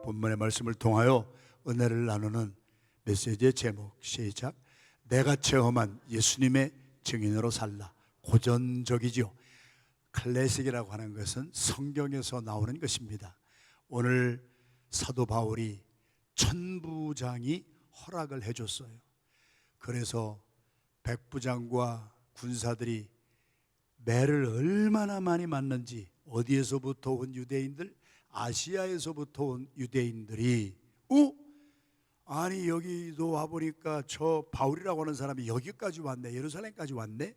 본문의 말씀을 통하여 은혜를 나누는 메시지의 제목, 시작. 내가 체험한 예수님의 증인으로 살라. 고전적이죠. 클래식이라고 하는 것은 성경에서 나오는 것입니다. 오늘 사도 바울이 천부장이 허락을 해줬어요. 그래서 백부장과 군사들이 매를 얼마나 많이 맞는지, 어디에서부터 온 유대인들, 아시아에서부터 온 유대인들이 아니 여기도 와보니까 저 바울이라고 하는 사람이 여기까지 왔네, 예루살렘까지 왔네.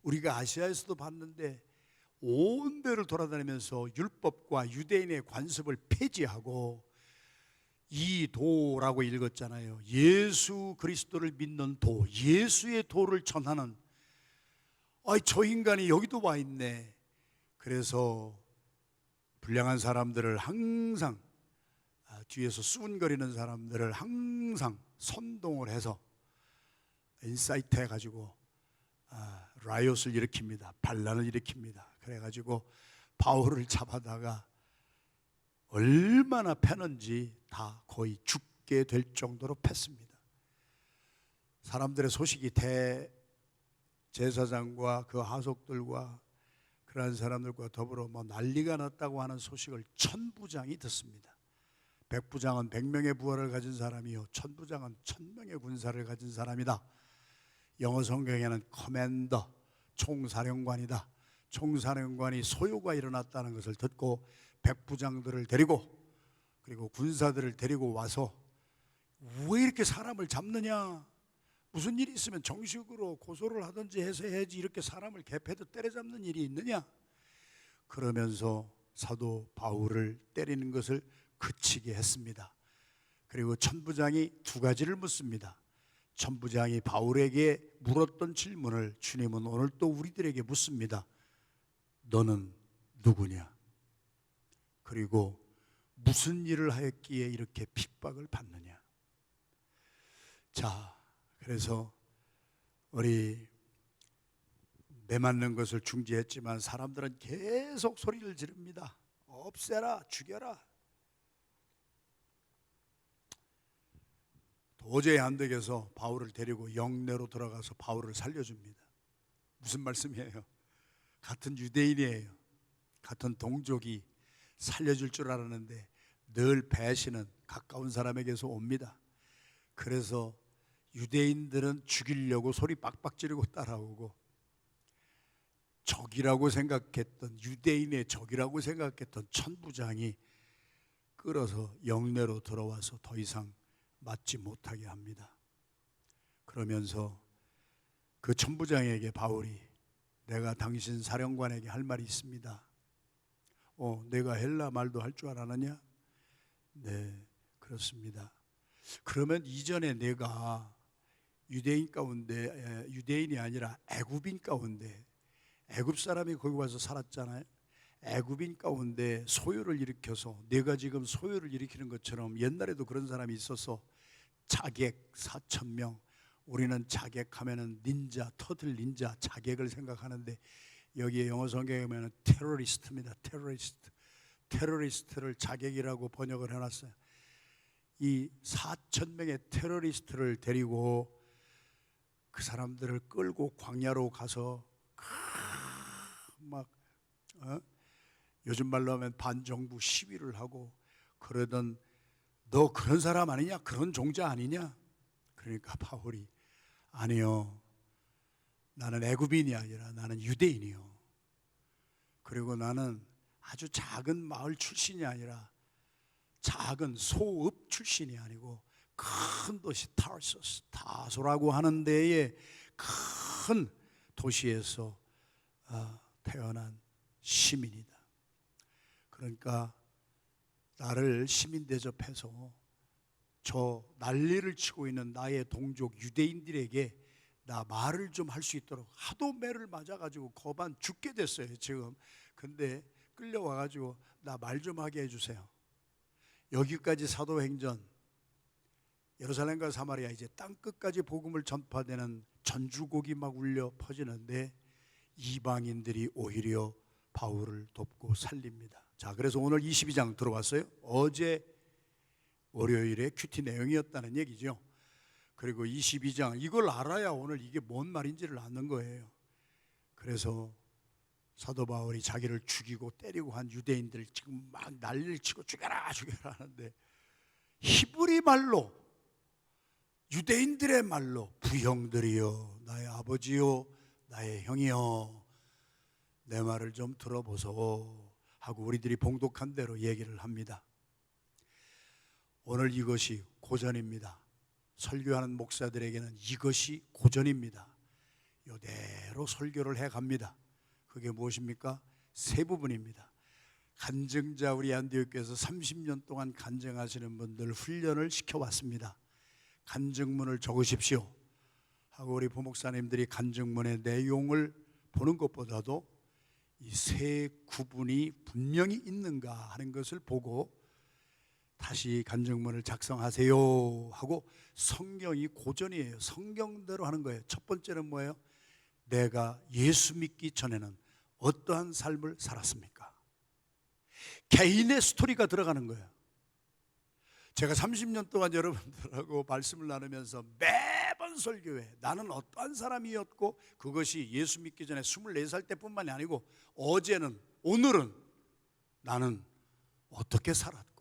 우리가 아시아에서도 봤는데 온 데를 돌아다니면서 율법과 유대인의 관습을 폐지하고, 이 도라고 읽었잖아요. 예수 그리스도를 믿는 도, 예수의 도를 전하는, 저 인간이 여기도 와 있네. 그래서 불량한 사람들을 항상, 뒤에서 수군거리는 사람들을 항상 선동을 해서 인사이트 해가지고 라이엇을 일으킵니다. 반란을 일으킵니다. 그래가지고 바울을 잡아다가 얼마나 패는지 다 거의 죽게 될 정도로 팼습니다. 사람들의 소식이 대제사장과 그 하속들과 그러한 사람들과 더불어 난리가 났다고 하는 소식을 천부장이 듣습니다. 백부장은 100명의 부하를 가진 사람이요, 천부장은 1000명의 군사를 가진 사람이다. 영어 성경에는 커맨더, 총사령관이다. 총사령관이 소요가 일어났다는 것을 듣고 백부장들을 데리고, 그리고 군사들을 데리고 와서, 왜 이렇게 사람을 잡느냐, 무슨 일이 있으면 정식으로 고소를 하든지 해서 해야지, 이렇게 사람을 개패도 때려잡는 일이 있느냐. 그러면서 사도 바울을 때리는 것을 그치게 했습니다. 그리고 천부장이 두 가지를 묻습니다. 천부장이 바울에게 물었던 질문을 주님은 오늘 또 우리들에게 묻습니다. 너는 누구냐? 그리고 무슨 일을 하였기에 이렇게 핍박을 받느냐? 자, 그래서 우리 매 맞는 것을 중지했지만 사람들은 계속 소리를 지릅니다. 없애라, 죽여라. 도저히 안 되겠어 바울을 데리고 영내로 들어가서 바울을 살려줍니다. 무슨 말씀이에요? 같은 유대인이에요. 같은 동족이 살려줄 줄 알았는데 늘 배신은 가까운 사람에게서 옵니다. 그래서 유대인들은 죽이려고 소리 빡빡 지르고 따라오고, 적이라고 생각했던, 유대인의 적이라고 생각했던 천부장이 끌어서 영내로 들어와서 더 이상 맞지 못하게 합니다. 그러면서 그 천부장에게 바울이, 내가 당신 사령관에게 할 말이 있습니다. 내가 헬라 말도 할 줄 알았느냐? 네, 그렇습니다. 그러면 이전에 내가 유대인 가운데, 유대인이 아니라 애굽인 가운데, 애굽 사람이 거기 와서 살았잖아요. 애굽인 가운데 소요를 일으켜서, 내가 지금 소요를 일으키는 것처럼 옛날에도 그런 사람이 있어서 자객 4000명, 우리는 자객하면은 닌자, 터틀 닌자, 자객을 생각하는데 여기에 영어 성경에 보면 테러리스트입니다. 테러리스트를 자객이라고 번역을 해놨어요. 이 4000명의 테러리스트를 데리고 그 사람들을 끌고 광야로 가서 요즘 말로 하면 반정부 시위를 하고 그러던, 너 그런 사람 아니냐? 그런 종자 아니냐? 그러니까 바울이, 아니요, 나는 애굽인이 아니라 나는 유대인이요. 그리고 나는 아주 작은 마을 출신이 아니라 작은 소읍 출신이 아니고 큰 도시 타르소스, 다소라고 하는 데에 큰 도시에서 태어난 시민이다. 그러니까 나를 시민 대접해서 저 난리를 치고 있는 나의 동족 유대인들에게 나 말을 좀 할 수 있도록, 하도 매를 맞아가지고 거반 죽게 됐어요 지금. 근데 끌려와가지고 나 말 좀 하게 해주세요. 여기까지 사도행전, 예루살렘과 사마리아, 이제 땅끝까지 복음을 전파되는 전주곡이 막 울려 퍼지는데 이방인들이 오히려 바울을 돕고 살립니다. 자, 그래서 오늘 22장 들어왔어요. 어제 월요일에 큐티 내용이었다는 얘기죠. 그리고 22장 이걸 알아야 오늘 이게 뭔 말인지를 아는 거예요. 그래서 사도 바울이 자기를 죽이고 때리고 한 유대인들 지금 막 난리를 치고 죽여라 죽여라 하는데, 히브리 말로, 유대인들의 말로 부형들이여, 나의 아버지요, 나의 형이여, 내 말을 좀 들어보소 하고 우리들이 봉독한 대로 얘기를 합니다. 오늘 이것이 고전입니다. 설교하는 목사들에게는 이것이 고전입니다. 이대로 설교를 해갑니다. 그게 무엇입니까? 세 부분입니다. 간증자, 우리 안디옥교에서 30년 동안 간증하시는 분들 훈련을 시켜왔습니다. 간증문을 적으십시오 하고 우리 부목사님들이 간증문의 내용을 보는 것보다도 이 세 구분이 분명히 있는가 하는 것을 보고 다시 간증문을 작성하세요 하고, 성경이 고전이에요. 성경대로 하는 거예요. 첫 번째는 뭐예요? 내가 예수 믿기 전에는 어떠한 삶을 살았습니까? 개인의 스토리가 들어가는 거예요. 제가 30년 동안 여러분들하고 말씀을 나누면서 매번 설교에 나는 어떠한 사람이었고, 그것이 예수 믿기 전에 24살 때뿐만이 아니고 어제는, 오늘은 나는 어떻게 살았고,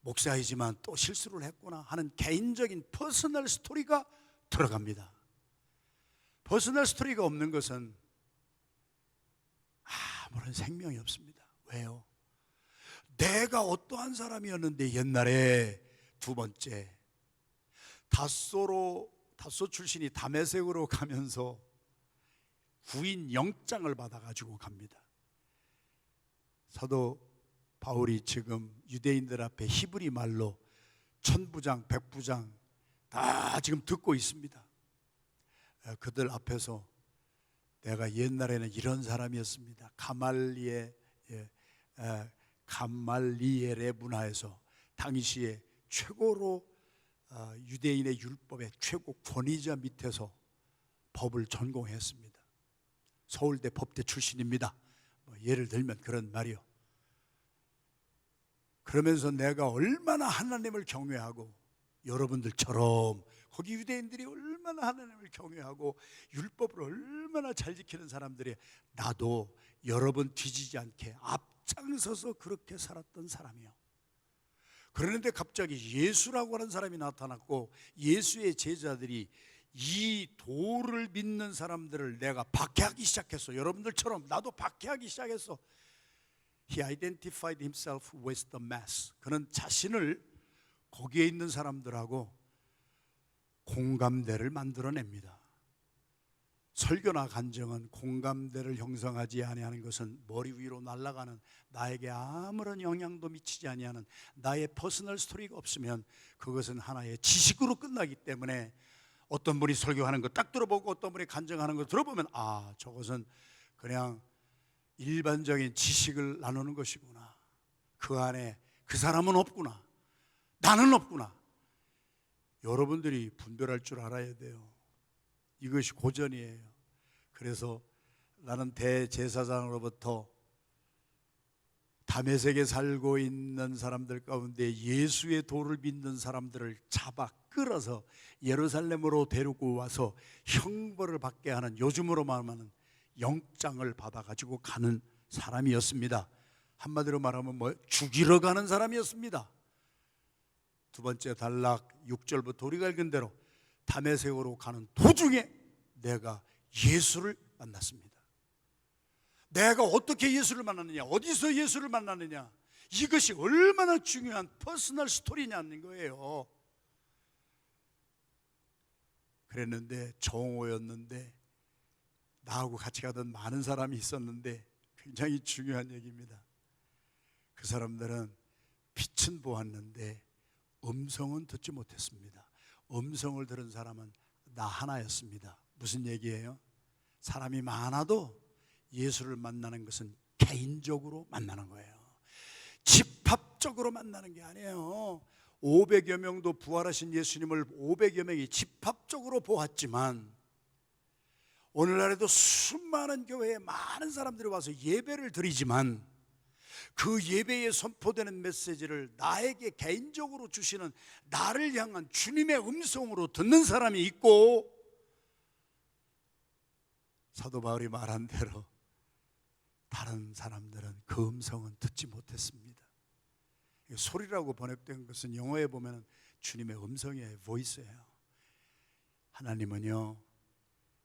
목사이지만 또 실수를 했구나 하는 개인적인 퍼스널 스토리가 들어갑니다. 퍼스널 스토리가 없는 것은 아무런 생명이 없습니다. 왜요? 내가 어떠한 사람이었는데 옛날에, 두 번째, 다소 출신이 다메섹으로 가면서 구인 영장을 받아가지고 갑니다. 사도 바울이 지금 유대인들 앞에 히브리 말로 천부장, 백부장 다 지금 듣고 있습니다. 그들 앞에서 내가 옛날에는 이런 사람이었습니다. 감말리엘의 문화에서 당시에 최고로 유대인의 율법의 최고 권위자 밑에서 법을 전공했습니다. 서울대 법대 출신입니다. 예를 들면 그런 말이요. 그러면서 내가 얼마나 하나님을 경외하고, 여러분들처럼 거기 유대인들이 얼마나 하나님을 경외하고 율법을 얼마나 잘 지키는 사람들이, 나도 여러분 뒤지지 않게 앞장서서 그렇게 살았던 사람이요. 그런데 갑자기 예수라고 하는 사람이 나타났고, 예수의 제자들이 이 도를 믿는 사람들을 내가 박해하기 시작했어. 여러분들처럼 나도 박해하기 시작했어. He identified himself with the mass. 그는 자신을 거기에 있는 사람들하고 공감대를 만들어냅니다. 설교나 간증은 공감대를 형성하지 아니하는 것은 머리 위로 날아가는, 나에게 아무런 영향도 미치지 아니하는 나의 퍼스널 스토리가 없으면 그것은 하나의 지식으로 끝나기 때문에, 어떤 분이 설교하는 거 딱 들어보고 어떤 분이 간증하는 거 들어보면, 저것은 그냥 일반적인 지식을 나누는 것이구나, 그 안에 그 사람은 없구나, 나는 없구나. 여러분들이 분별할 줄 알아야 돼요. 이것이 고전이에요. 그래서 나는 대제사장으로부터 다메섹에 살고 있는 사람들 가운데 예수의 도를 믿는 사람들을 잡아 끌어서 예루살렘으로 데리고 와서 형벌을 받게 하는, 요즘으로 말하면 영장을 받아가지고 가는 사람이었습니다. 한마디로 말하면 죽이러 가는 사람이었습니다. 두 번째 단락 6절부터 우리가 읽은 대로 다메섹으로 가는 도중에 내가 예수를 만났습니다. 내가 어떻게 예수를 만났느냐, 어디서 예수를 만났느냐, 이것이 얼마나 중요한 퍼스널 스토리냐는 거예요. 그랬는데 정오였는데 나하고 같이 가던 많은 사람이 있었는데 굉장히 중요한 얘기입니다. 그 사람들은 빛은 보았는데 음성은 듣지 못했습니다. 음성을 들은 사람은 나 하나였습니다. 무슨 얘기예요? 사람이 많아도 예수를 만나는 것은 개인적으로 만나는 거예요. 집합적으로 만나는 게 아니에요. 500여 명도 부활하신 예수님을 500여 명이 집합적으로 보았지만 오늘날에도 수많은 교회에 많은 사람들이 와서 예배를 드리지만 그 예배에 선포되는 메시지를 나에게 개인적으로 주시는 나를 향한 주님의 음성으로 듣는 사람이 있고, 사도 바울이 말한 대로 다른 사람들은 그 음성은 듣지 못했습니다. 소리라고 번역된 것은 영어에 보면 주님의 음성이에요. 보이스예요. 하나님은요,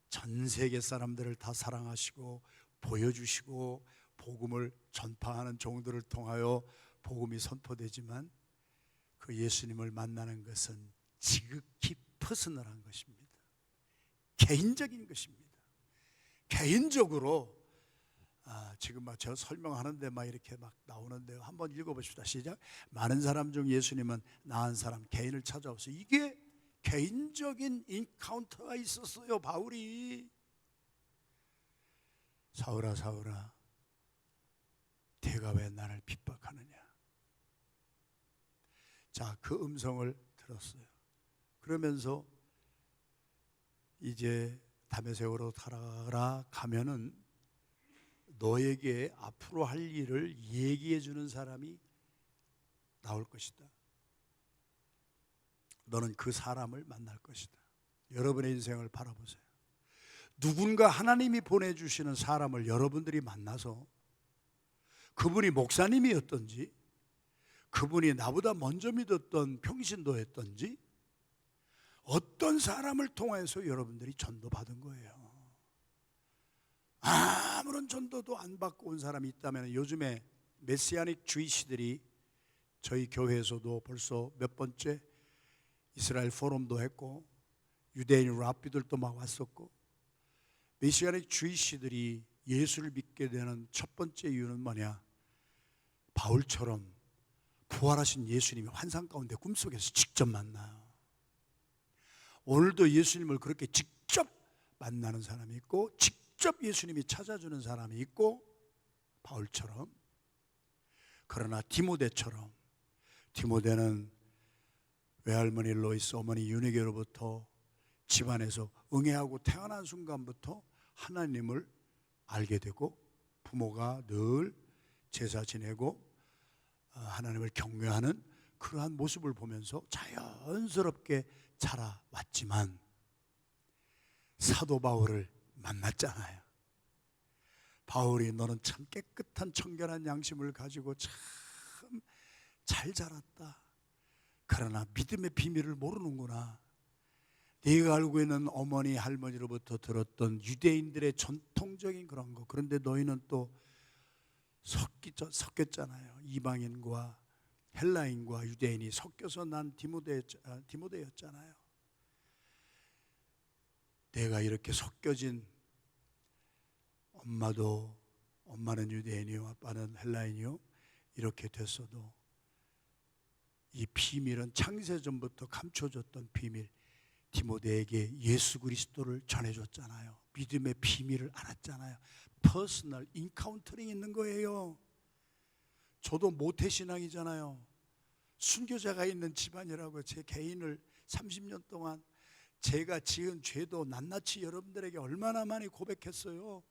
전 세계 사람들을 다 사랑하시고 보여주시고 복음을 전파하는 종들을 통하여 복음이 선포되지만 그 예수님을 만나는 것은 지극히 퍼스널한 것입니다. 개인적인 것입니다. 개인적으로 지금 제가 설명하는데 이렇게 나오는데요. 한번 읽어보십시다. 시작. 많은 사람 중 예수님은 나은 사람 개인을 찾아오세요. 이게 개인적인 인카운터가 있었어요. 바울이. 사울아 사울아 네가 왜 나를 핍박하느냐. 자, 그 음성을 들었어요. 그러면서 이제 다메섹으로 따라가라 가면은 너에게 앞으로 할 일을 얘기해 주는 사람이 나올 것이다. 너는 그 사람을 만날 것이다. 여러분의 인생을 바라보세요. 누군가 하나님이 보내주시는 사람을 여러분들이 만나서 그분이 목사님이었던지 그분이 나보다 먼저 믿었던 평신도였던지 어떤 사람을 통해서 여러분들이 전도받은 거예요. 아무런 전도도 안 받고 온 사람이 있다면 요즘에 메시아닉 주이시들이 저희 교회에서도 벌써 몇 번째 이스라엘 포럼도 했고 유대인 랍비들도 막 왔었고, 메시아닉 주이시들이 예수를 믿게 되는 첫 번째 이유는 뭐냐? 바울처럼 부활하신 예수님이 환상 가운데 꿈속에서 직접 만나요. 오늘도 예수님을 그렇게 직접 만나는 사람이 있고 직접 예수님이 찾아주는 사람이 있고, 바울처럼. 그러나 디모데처럼, 디모데는 외할머니 로이스, 어머니 유니게로부터 집안에서 응애하고 태어난 순간부터 하나님을 알게 되고 부모가 늘 제사 지내고 하나님을 경외하는 그러한 모습을 보면서 자연스럽게 자라왔지만 사도 바울을 만났잖아요. 바울이 너는 참 깨끗한 청결한 양심을 가지고 참 잘 자랐다. 그러나 믿음의 비밀을 모르는구나. 네가 알고 있는 어머니 할머니로부터 들었던 유대인들의 전통적인 그런 거, 그런데 너희는 또 섞였잖아요. 이방인과 헬라인과 유대인이 섞여서 난 디모데였잖아요. 내가 이렇게 섞여진, 엄마는 유대인이요 아빠는 헬라인이요 이렇게 됐어도 이 비밀은 창세전부터 감춰졌던 비밀, 디모데에게 예수 그리스도를 전해줬잖아요. 믿음의 비밀을 알았잖아요. 퍼스널 인카운터링이 있는 거예요. 저도 모태신앙이잖아요. 순교자가 있는 집안이라고 제 개인을 30년 동안 제가 지은 죄도 낱낱이 여러분들에게 얼마나 많이 고백했어요.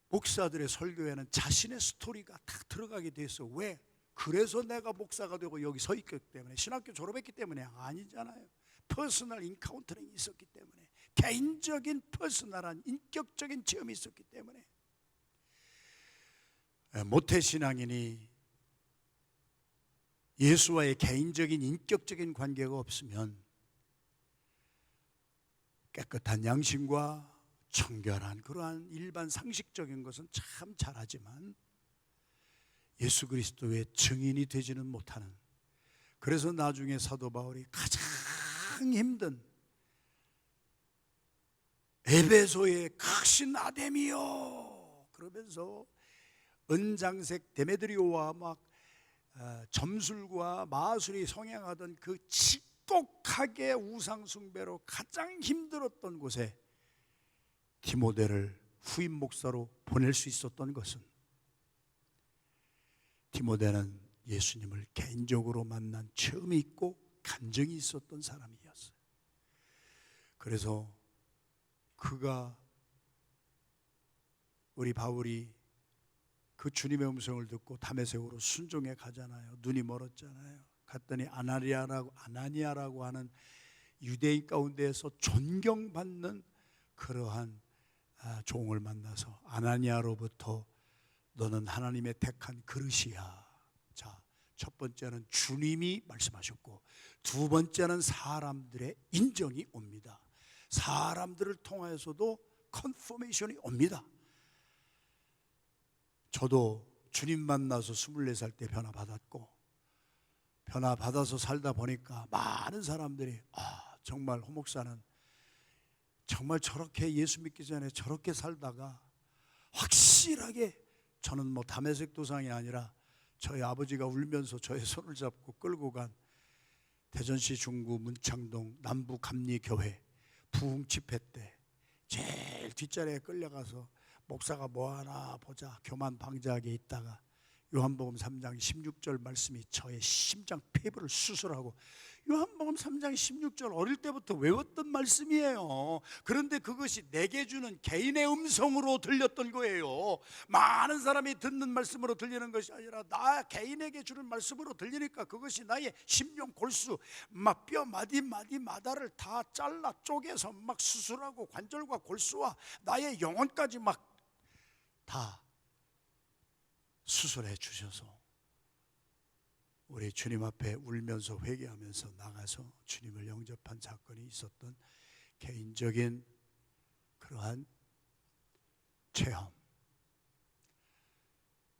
목사들의 설교에는 자신의 스토리가 다 들어가게 돼 있어. 왜? 그래서 내가 목사가 되고 여기 서 있기 때문에, 신학교 졸업했기 때문에 아니잖아요. 퍼스널 인카운터링이 있었기 때문에, 개인적인 퍼스널한 인격적인 체험이 있었기 때문에. 모태신앙인이 예수와의 개인적인 인격적인 관계가 없으면 깨끗한 양심과 청결한 그러한 일반 상식적인 것은 참 잘하지만 예수 그리스도의 증인이 되지는 못하는, 그래서 나중에 사도 바울이 가장 힘든 에베소의 각신 아데미요 그러면서 은장색 데메드리오와 막 점술과 마술이 성행하던 그 지독하게 우상숭배로 가장 힘들었던 곳에 디모데를 후임 목사로 보낼 수 있었던 것은, 디모데는 예수님을 개인적으로 만난 체험이 있고 감정이 있었던 사람이었어요. 그래서 그가 우리 바울이 그 주님의 음성을 듣고 다메섹으로 순종해 가잖아요. 눈이 멀었잖아요. 갔더니 아나니아라고 하는 유대인 가운데에서 존경받는 그러한 종을 만나서 아나니아로부터 너는 하나님의 택한 그릇이야. 자, 첫 번째는 주님이 말씀하셨고, 두 번째는 사람들의 인정이 옵니다. 사람들을 통하여서도 컨포메이션이 옵니다. 저도 주님 만나서 24살 때 변화 받았고, 변화 받아서 살다 보니까 많은 사람들이 정말 호 목사는 정말 저렇게 예수 믿기 전에 저렇게 살다가 확실하게, 저는 뭐 다메섹 도상이 아니라 저희 아버지가 울면서 저의 손을 잡고 끌고 간 대전시 중구 문창동 남부 감리교회 부흥 집회 때 제일 뒷자리에 끌려가서 목사가 뭐하나 보자 교만 방자하게 있다가 요한복음 3장 16절 말씀이 저의 심장 폐부를 수술하고, 요한복음 3장 16절 어릴 때부터 외웠던 말씀이에요. 그런데 그것이 내게 주는 개인의 음성으로 들렸던 거예요. 많은 사람이 듣는 말씀으로 들리는 것이 아니라 나 개인에게 주는 말씀으로 들리니까 그것이 나의 심령 골수 막 뼈 마디마다를 다 잘라 쪼개서 막 수술하고 관절과 골수와 나의 영혼까지 막 다 수술해 주셔서 우리 주님 앞에 울면서 회개하면서 나가서 주님을 영접한 사건이 있었던 개인적인 그러한 체험,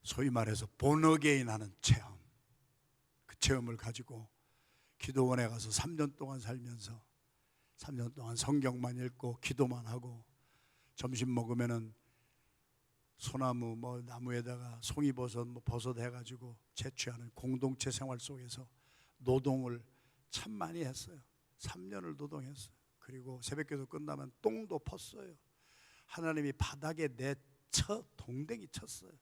소위 말해서 본어게인 하는 체험, 그 체험을 가지고 기도원에 가서 3년 동안 살면서 3년 동안 성경만 읽고 기도만 하고, 점심 먹으면은 소나무 뭐 나무에다가 송이버섯 뭐 버섯 해가지고 채취하는 공동체 생활 속에서 노동을 참 많이 했어요. 3년을 노동했어요. 그리고 새벽기도 끝나면 똥도 펐어요. 하나님이 바닥에 동댕이 쳤어요.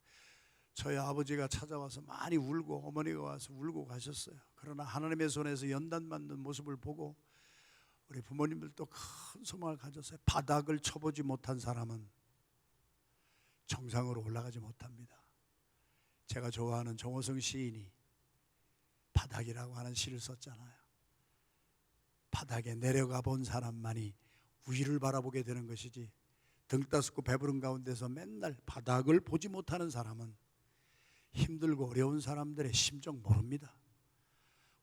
저희 아버지가 찾아와서 많이 울고 어머니가 와서 울고 가셨어요. 그러나 하나님의 손에서 연단받는 모습을 보고 우리 부모님들도 큰 소망을 가졌어요. 바닥을 쳐보지 못한 사람은 정상으로 올라가지 못합니다. 제가 좋아하는 정호성 시인이 바닥이라고 하는 시를 썼잖아요. 바닥에 내려가 본 사람만이 위를 바라보게 되는 것이지, 등 따스고 배부른 가운데서 맨날 바닥을 보지 못하는 사람은 힘들고 어려운 사람들의 심정 모릅니다.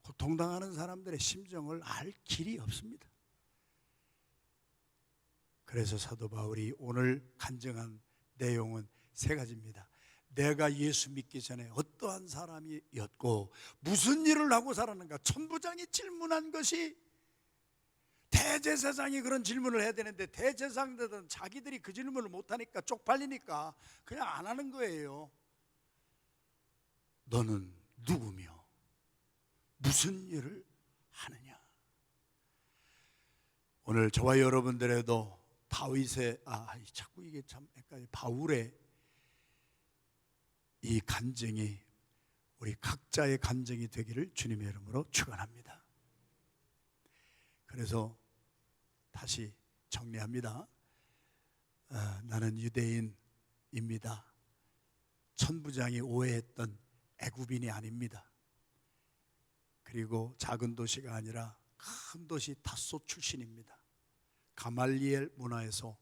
고통당하는 사람들의 심정을 알 길이 없습니다. 그래서 사도 바울이 오늘 간증한 내용은 세 가지입니다. 내가 예수 믿기 전에 어떠한 사람이었고 무슨 일을 하고 살았는가. 천부장이 질문한 것이, 대제사장이 그런 질문을 해야 되는데 대제사장들은 자기들이 그 질문을 못하니까 쪽팔리니까 그냥 안 하는 거예요. 너는 누구며 무슨 일을 하느냐. 오늘 저와 여러분들에도 다윗의 자꾸 이게 참 헷갈려. 바울의 이 간증이 우리 각자의 간증이 되기를 주님의 이름으로 축원합니다. 그래서 다시 정리합니다. 나는 유대인입니다. 천부장이 오해했던 애굽인이 아닙니다. 그리고 작은 도시가 아니라 큰 도시 닷소 출신입니다. 가말리엘 문화에서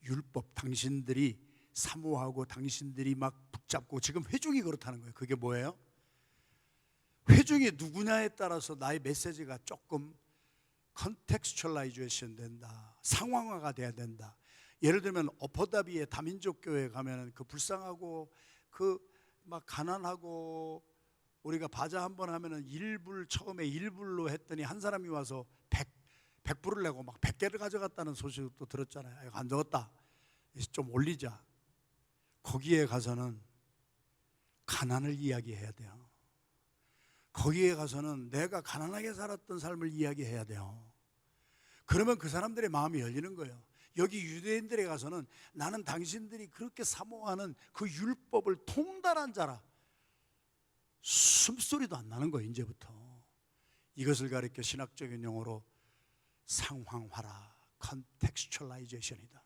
율법, 당신들이 사모하고 당신들이 막 붙잡고, 지금 회중이 그렇다는 거예요. 그게 뭐예요? 회중이 누구냐에 따라서 나의 메시지가 조금 컨텍스츄얼라이제이션 된다, 상황화가 돼야 된다. 예를 들면 어퍼다비의 다민족 교회에 가면은 그 불쌍하고 그 막 가난하고, 우리가 바자 한번 하면은 처음에 1불로 했더니 한 사람이 와서 100불을 내고 막 100개를 가져갔다는 소식도 들었잖아요. 안 적었다, 좀 올리자. 거기에 가서는 가난을 이야기해야 돼요. 거기에 가서는 내가 가난하게 살았던 삶을 이야기해야 돼요. 그러면 그 사람들의 마음이 열리는 거예요. 여기 유대인들에 가서는 나는 당신들이 그렇게 사모하는 그 율법을 통달한 자라, 숨소리도 안 나는 거예요. 이제부터 이것을 가리켜 신학적인 용어로 상황화라, 컨텍스츄얼라이제이션이다.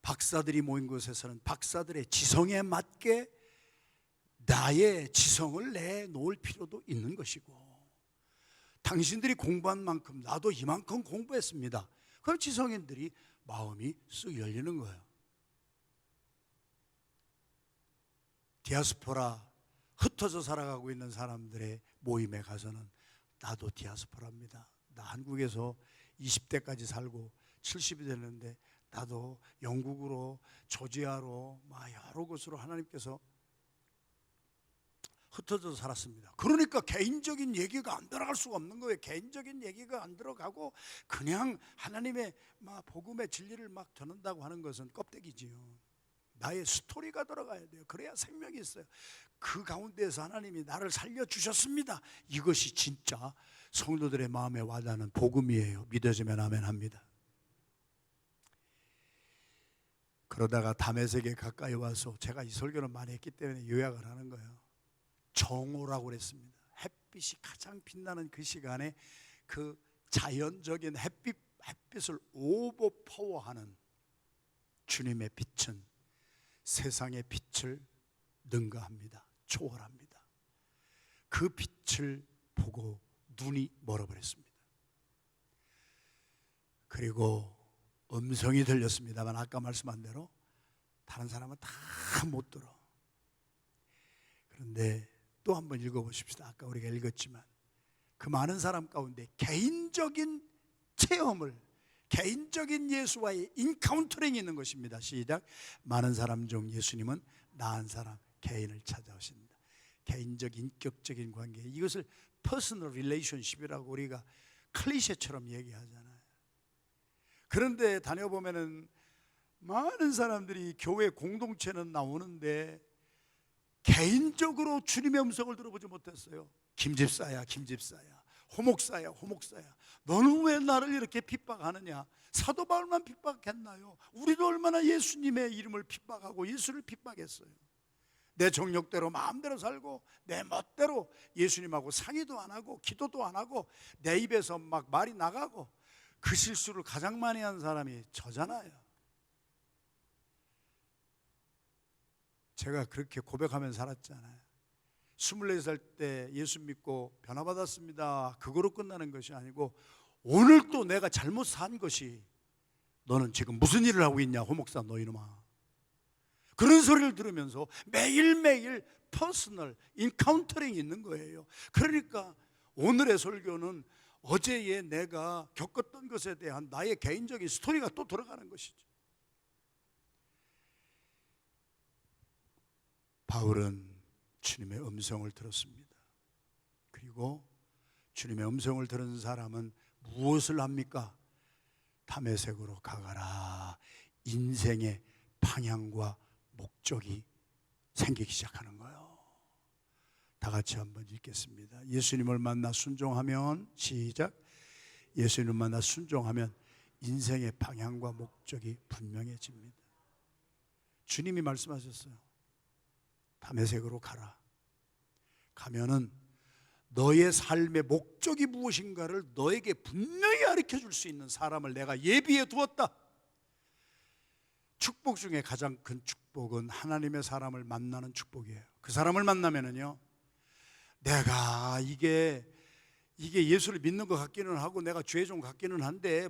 박사들이 모인 곳에서는 박사들의 지성에 맞게 나의 지성을 내놓을 필요도 있는 것이고, 당신들이 공부한 만큼 나도 이만큼 공부했습니다. 그럼 지성인들이 마음이 쓱 열리는 거예요. 디아스포라, 흩어져 살아가고 있는 사람들의 모임에 가서는 나도 디아스포라입니다. 나 한국에서 20대까지 살고 70이 됐는데 나도 영국으로, 조지아로, 여러 곳으로 하나님께서 흩어져 살았습니다. 그러니까 개인적인 얘기가 안 들어갈 수가 없는 거예요. 개인적인 얘기가 안 들어가고 그냥 하나님의 복음의 진리를 전한다고 하는 것은 껍데기지요. 나의 스토리가 들어가야 돼요. 그래야 생명이 있어요. 그 가운데에서 하나님이 나를 살려주셨습니다. 이것이 진짜 성도들의 마음에 와닿는 복음이에요. 믿어지면 아멘 합니다. 그러다가 다메섹에 가까이 와서, 제가 이 설교를 많이 했기 때문에 요약을 하는 거예요. 정오라고 그랬습니다. 햇빛이 가장 빛나는 그 시간에 그 자연적인 햇빛을 오버파워하는 주님의 빛은 세상의 빛을 능가합니다. 초월합니다. 그 빛을 보고 눈이 멀어버렸습니다. 그리고 음성이 들렸습니다만 아까 말씀한 대로 다른 사람은 다 못 들어. 그런데 또 한번 읽어보십시다. 아까 우리가 읽었지만 그 많은 사람 가운데 개인적인 체험을, 개인적인 예수와의 인카운터링이 있는 것입니다. 시작. 많은 사람 중 예수님은 나 한 사람, 개인을 찾아오신다. 개인적 인격적인 관계, 이것을 퍼스널 릴레이션십이라고 우리가 클리셰처럼 얘기하잖아요. 그런데 다녀보면은 많은 사람들이 교회 공동체는 나오는데 개인적으로 주님의 음성을 들어보지 못했어요. 김집사야, 김집사야, 호목사야, 호목사야, 너는 왜 나를 이렇게 핍박하느냐? 사도 바울만 핍박했나요? 우리도 얼마나 예수님의 이름을 핍박하고 예수를 핍박했어요. 내 정욕대로 마음대로 살고 내 멋대로 예수님하고 상의도 안 하고 기도도 안 하고 내 입에서 말이 나가고, 그 실수를 가장 많이 한 사람이 저잖아요. 제가 그렇게 고백하면서 살았잖아요. 24살 때 예수 믿고 변화받았습니다. 그거로 끝나는 것이 아니고, 오늘 또 내가 잘못 산 것이, 너는 지금 무슨 일을 하고 있냐 호목사 너 이놈아, 그런 소리를 들으면서 매일매일 퍼스널 인카운터링이 있는 거예요. 그러니까 오늘의 설교는 어제의 내가 겪었던 것에 대한 나의 개인적인 스토리가 또 들어가는 것이죠. 바울은 주님의 음성을 들었습니다. 그리고 주님의 음성을 들은 사람은 무엇을 합니까? 다메섹으로 가가라. 인생의 방향과 목적이 생기기 시작하는 거예요. 다 같이 한번 읽겠습니다. 예수님을 만나 순종하면, 시작. 예수님을 만나 순종하면 인생의 방향과 목적이 분명해집니다. 주님이 말씀하셨어요. 다메섹으로 가라. 가면은 너의 삶의 목적이 무엇인가를 너에게 분명히 가르쳐줄 수 있는 사람을 내가 예비해 두었다. 축복 중에 가장 큰 축복은 하나님의 사람을 만나는 축복이에요. 그 사람을 만나면은요, 내가 이게 예수를 믿는 것 같기는 하고 내가 죄 좀 같기는 한데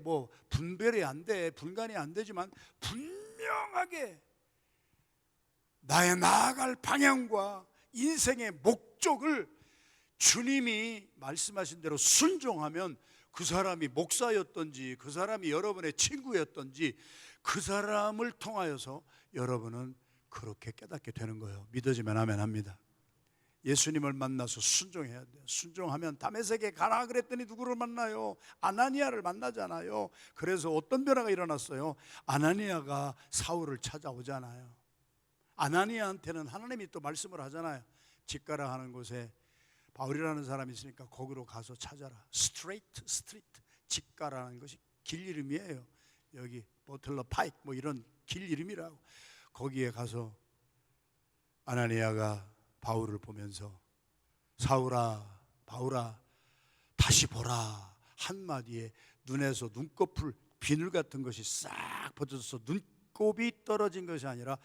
분별이 안 돼, 분간이 안 되지만 분명하게 나의 나아갈 방향과 인생의 목적을 주님이 말씀하신 대로 순종하면, 그 사람이 목사였던지 그 사람이 여러분의 친구였던지 그 사람을 통하여서 여러분은 그렇게 깨닫게 되는 거예요. 믿어지면 아멘 합니다. 예수님을 만나서 순종해야 돼요. 순종하면 다메섹에 가라 그랬더니 누구를 만나요? 아나니아를 만나잖아요. 그래서 어떤 변화가 일어났어요? 아나니아가 사울을 찾아오잖아요. 아나니아한테는 하나님이 또 말씀을 하잖아요. 집가라 하는 곳에 바울이라는 사람이 있으니까 거기로 가서 찾아라. 스트리트, 집가라는 것이 길 이름이에요. 여기 버틀러 파이크 이런 길 이름이라고. 거기에 가서 아나니아가 바울을 보면서 사울아, 바울아, 다시 보라 한마디에 눈에서 눈꺼풀 비늘 같은 것이 싹 벗어져서 눈곱이 떨어진 것이 아니라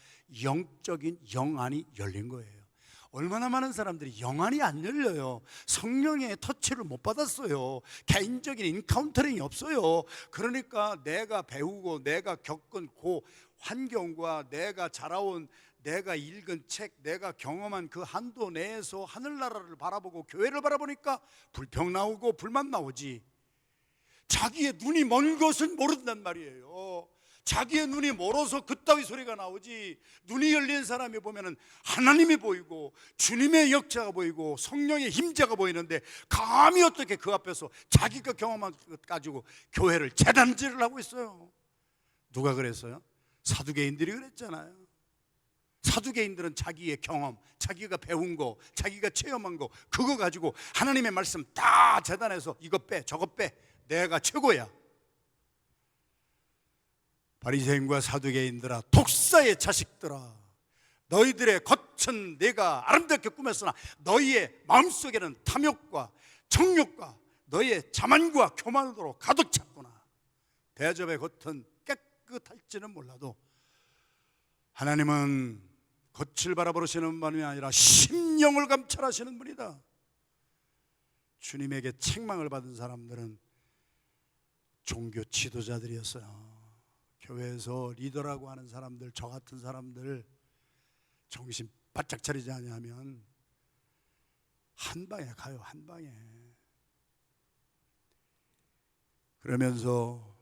영적인 영안이 열린 거예요. 얼마나 많은 사람들이 영안이 안 열려요. 성령의 터치를 못 받았어요. 개인적인 인카운터링이 없어요. 그러니까 내가 배우고 내가 겪은 그 환경과 내가 자라온, 내가 읽은 책, 내가 경험한 그 한도 내에서 하늘나라를 바라보고 교회를 바라보니까 불평 나오고 불만 나오지. 자기의 눈이 먼 것은 모른단 말이에요. 자기의 눈이 멀어서 그따위 소리가 나오지. 눈이 열린 사람이 보면은 하나님이 보이고 주님의 역사가 보이고 성령의 힘자가 보이는데 감히 어떻게 그 앞에서 자기가 경험한 것 가지고 교회를 재단질을 하고 있어요. 누가 그랬어요? 사두개인들이 그랬잖아요. 사두개인들은 자기의 경험, 자기가 배운 거, 자기가 체험한 거, 그거 가지고 하나님의 말씀 다 재단해서 이거 빼 저거 빼, 내가 최고야. 바리새인과 사두개인들아, 독사의 자식들아, 너희들의 겉은 내가 아름답게 꾸몄으나 너희의 마음속에는 탐욕과 정욕과 너희의 자만과 교만으로 가득 찼구나. 대접의 겉은 깨끗할지는 몰라도 하나님은 겉을 바라보시는 분이 아니라 심령을 감찰하시는 분이다. 주님에게 책망을 받은 사람들은 종교 지도자들이었어요. 교회에서 리더라고 하는 사람들, 저 같은 사람들 정신 바짝 차리지 않으면 한 방에 가요. 한 방에. 그러면서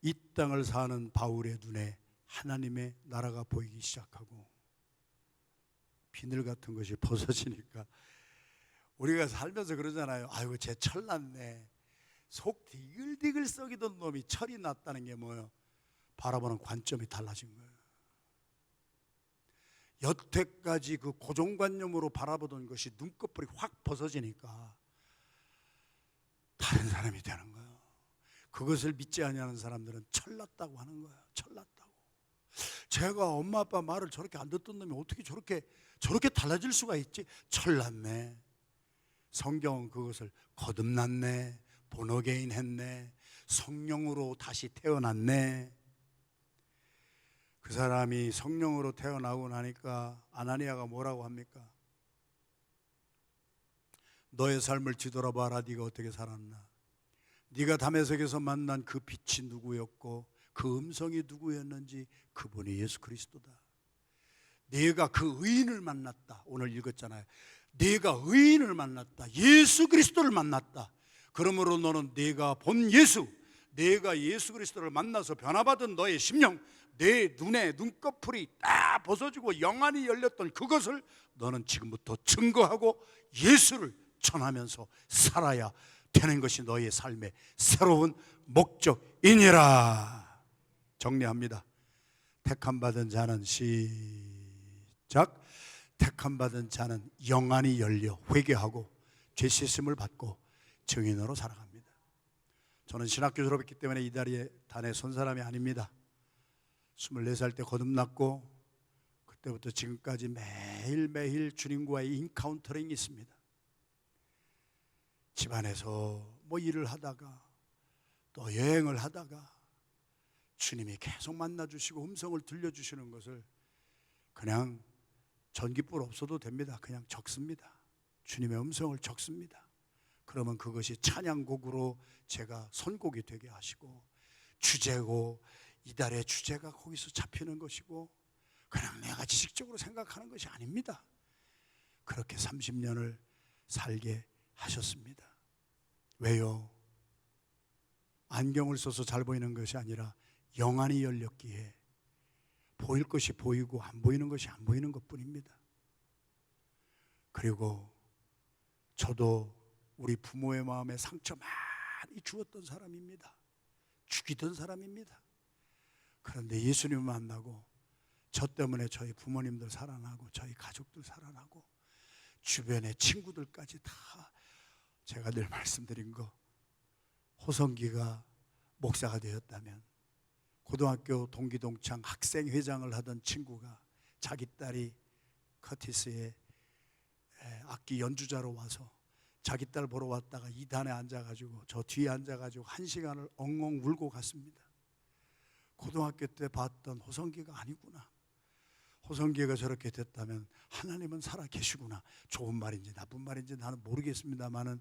이 땅을 사는 바울의 눈에 하나님의 나라가 보이기 시작하고 비늘 같은 것이 벗어지니까 우리가 살면서 그러잖아요. 아이고 쟤 철났네. 속 디글디글 썩이던 놈이 철이 났다는 게 뭐예요? 바라보는 관점이 달라진 거예요. 여태까지 그 고정관념으로 바라보던 것이 눈꺼풀이 확 벗어지니까 다른 사람이 되는 거예요. 그것을 믿지 아니하는 사람들은 철났다고 하는 거예요. 철났다고. 제가 엄마 아빠 말을 저렇게 안 듣던 놈이 어떻게 저렇게 달라질 수가 있지? 철났네. 성경은 그것을 거듭났네, 본어게인 했네, 성령으로 다시 태어났네. 그 사람이 성령으로 태어나고 나니까 아나니아가 뭐라고 합니까? 너의 삶을 뒤돌아봐라. 네가 어떻게 살았나? 네가 다메섹에서 만난 그 빛이 누구였고 그 음성이 누구였는지 그분이 예수 그리스도다. 네가 그 의인을 만났다. 오늘 읽었잖아요. 네가 의인을 만났다. 예수 그리스도를 만났다. 그러므로 너는 네가 본 예수, 네가 예수 그리스도를 만나서 변화받은 너의 심령, 내 눈에 눈꺼풀이 딱 벗어지고 영안이 열렸던 그것을 너는 지금부터 증거하고 예수를 전하면서 살아야 되는 것이 너의 삶의 새로운 목적이니라. 정리합니다. 택함받은 자는 시작. 택함받은 자는 영안이 열려 회개하고 죄 씻음을 받고 증인으로 살아갑니다. 저는 신학교 졸업했기 때문에 이 자리에 단에 선 사람이 아닙니다. 24살 때 거듭났고 그때부터 지금까지 매일매일 주님과의 인카운터링이 있습니다. 집안에서 뭐 일을 하다가 또 여행을 하다가 주님이 계속 만나주시고 음성을 들려주시는 것을 그냥 전깃불 없어도 됩니다. 그냥 적습니다. 주님의 음성을 적습니다. 그러면 그것이 찬양곡으로 제가 선곡이 되게 하시고 주제고 이달의 주제가 거기서 잡히는 것이고 그냥 내가 지식적으로 생각하는 것이 아닙니다. 그렇게 30년을 살게 하셨습니다. 왜요? 안경을 써서 잘 보이는 것이 아니라 영안이 열렸기에 보일 것이 보이고 안 보이는 것이 안 보이는 것뿐입니다. 그리고 저도 우리 부모의 마음에 상처 많이 주었던 사람입니다. 죽이던 사람입니다. 그런데 예수님을 만나고 저 때문에 저희 부모님들 살아나고 저희 가족들 살아나고 주변의 친구들까지 다 제가 늘 말씀드린 거, 호성기가 목사가 되었다면 고등학교 동기동창 학생회장을 하던 친구가 자기 딸이 커티스의 악기 연주자로 와서 자기 딸 보러 왔다가 2단에 앉아가지고 저 뒤에 앉아가지고 1시간을 엉엉 울고 갔습니다. 고등학교 때 봤던 호성기가 아니구나. 호성기가 저렇게 됐다면 하나님은 살아 계시구나. 좋은 말인지 나쁜 말인지 나는 모르겠습니다만은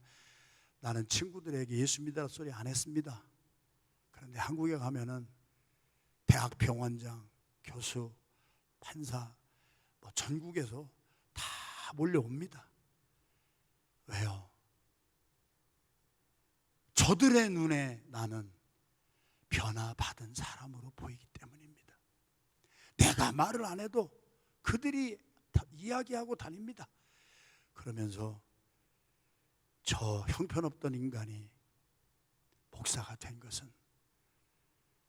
나는 친구들에게 예수 믿으라 소리 안 했습니다. 그런데 한국에 가면은 대학 병원장, 교수, 판사 뭐 전국에서 다 몰려옵니다. 왜요? 저들의 눈에 나는 변화받은 사람으로 보이기 때문입니다. 내가 말을 안 해도 그들이 이야기하고 다닙니다. 그러면서 저 형편없던 인간이 목사가 된 것은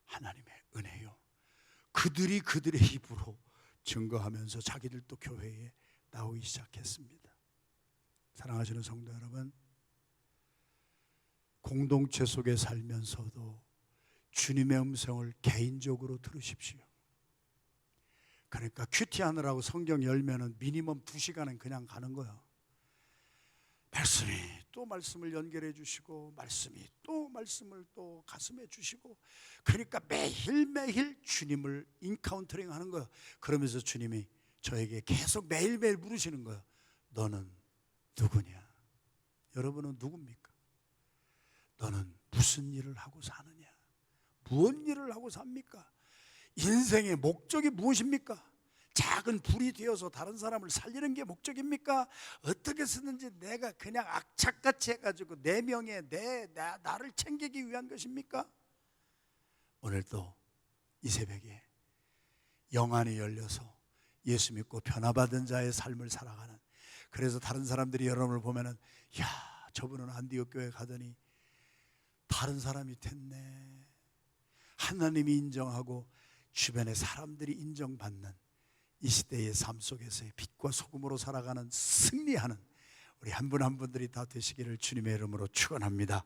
하나님의 은혜요. 그들이 그들의 입으로 증거하면서 자기들도 교회에 나오기 시작했습니다. 사랑하시는 성도 여러분, 공동체 속에 살면서도 주님의 음성을 개인적으로 들으십시오. 그러니까 큐티하느라고 성경 열면은 미니멈 2시간은 그냥 가는 거예요. 말씀이 또 말씀을 연결해 주시고 말씀이 또 말씀을 또 가슴에 주시고, 그러니까 매일매일 주님을 인카운터링 하는 거예요. 그러면서 주님이 저에게 계속 매일매일 물으시는 거예요. 너는 누구냐? 여러분은 누굽니까? 너는 무슨 일을 하고 사느냐? 무엇 일을 하고 삽니까? 인생의 목적이 무엇입니까? 작은 불이 되어서 다른 사람을 살리는 게 목적입니까? 어떻게 쓰는지 내가 그냥 악착같이 해가지고 내 명예, 나를 챙기기 위한 것입니까? 오늘도 이 새벽에 영안이 열려서 예수 믿고 변화받은 자의 삶을 살아가는, 그래서 다른 사람들이 여러분을 보면은 야, 저분은 안디옥 교회 가더니 다른 사람이 됐네, 하나님이 인정하고 주변의 사람들이 인정받는 이 시대의 삶 속에서의 빛과 소금으로 살아가는 승리하는 우리 한 분 한 분들이 다 되시기를 주님의 이름으로 축원합니다.